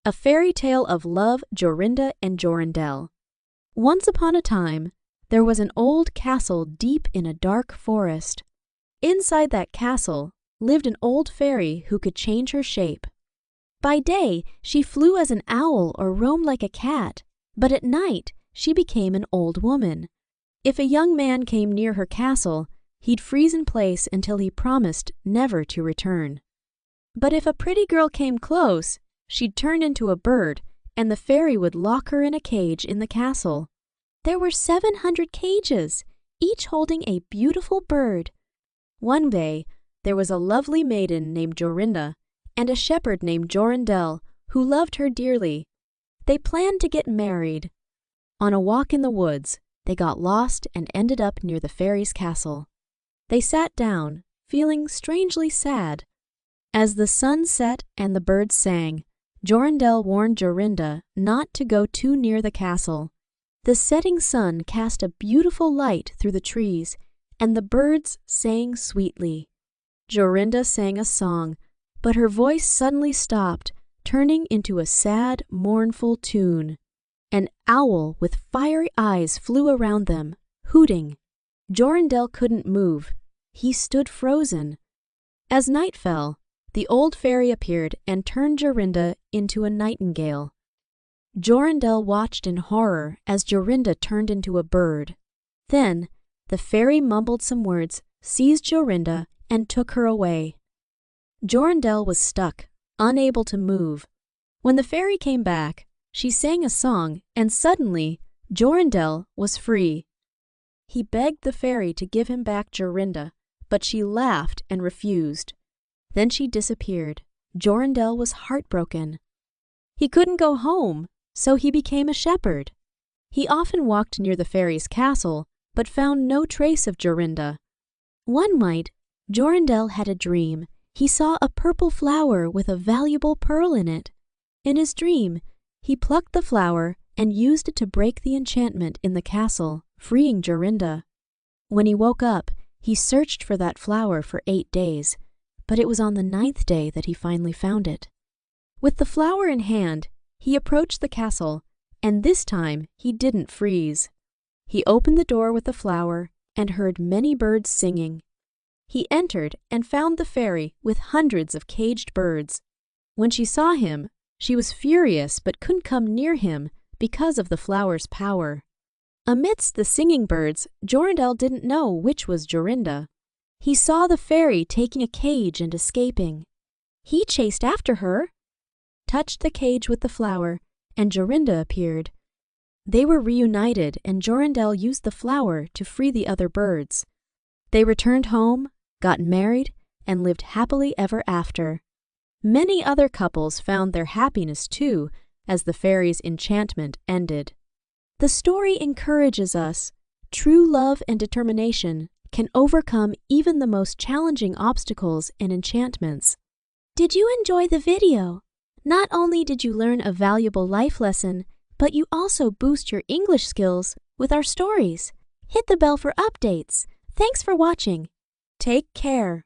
A fairy tale of love, Jorinda and Jorindel. Once upon a time, there was an old castle deep in a dark forest. Inside that castle lived an old fairy who could change her shape. By day, she flew as an owl or roamed like a cat, but at night, she became an old woman. If a young man came near her castle, he'd freeze in place until he promised never to return. But if a pretty girl came close, she'd turn into a bird, and the fairy would lock her in a cage in the castle. There were 700 cages, each holding a beautiful bird. One day, there was a lovely maiden named Jorinda and a shepherd named Jorindel who loved her dearly. They planned to get married. On a walk in the woods, they got lost and ended up near the fairy's castle. They sat down, feeling strangely sad. As the sun set and the birds sang, Jorindel warned Jorinda not to go too near the castle. The setting sun cast a beautiful light through the trees, and the birds sang sweetly. Jorinda sang a song, but her voice suddenly stopped, turning into a sad, mournful tune. An owl with fiery eyes flew around them, hooting. Jorindel couldn't move. He stood frozen. As night fell, the old fairy appeared and turned Jorinda into a nightingale. Jorindel watched in horror as Jorinda turned into a bird. Then, the fairy mumbled some words, seized Jorinda, and took her away. Jorindel was stuck, unable to move. When the fairy came back, she sang a song, and suddenly, Jorindel was free. He begged the fairy to give him back Jorinda, but she laughed and refused. Then she disappeared. Jorindel was heartbroken. He couldn't go home, so he became a shepherd. He often walked near the fairy's castle, but found no trace of Jorinda. One night, Jorindel had a dream. He saw a purple flower with a valuable pearl in it. In his dream, he plucked the flower and used it to break the enchantment in the castle, freeing Jorinda. When he woke up, he searched for that flower for 8 days, but it was on the 9th day that he finally found it. With the flower in hand, he approached the castle, and this time he didn't freeze. He opened the door with the flower and heard many birds singing. He entered and found the fairy with hundreds of caged birds. When she saw him, she was furious but couldn't come near him because of the flower's power. Amidst the singing birds, Jorindel didn't know which was Jorinda. He saw the fairy taking a cage and escaping. He chased after her, touched the cage with the flower, and Jorinda appeared. They were reunited, and Jorindel used the flower to free the other birds. They returned home, got married, and lived happily ever after. Many other couples found their happiness too as the fairy's enchantment ended. The story encourages us. True love and determination can overcome even the most challenging obstacles and enchantments. Did you enjoy the video? Not only did you learn a valuable life lesson, but you also boost your English skills with our stories. Hit the bell for updates. Thanks for watching. Take care.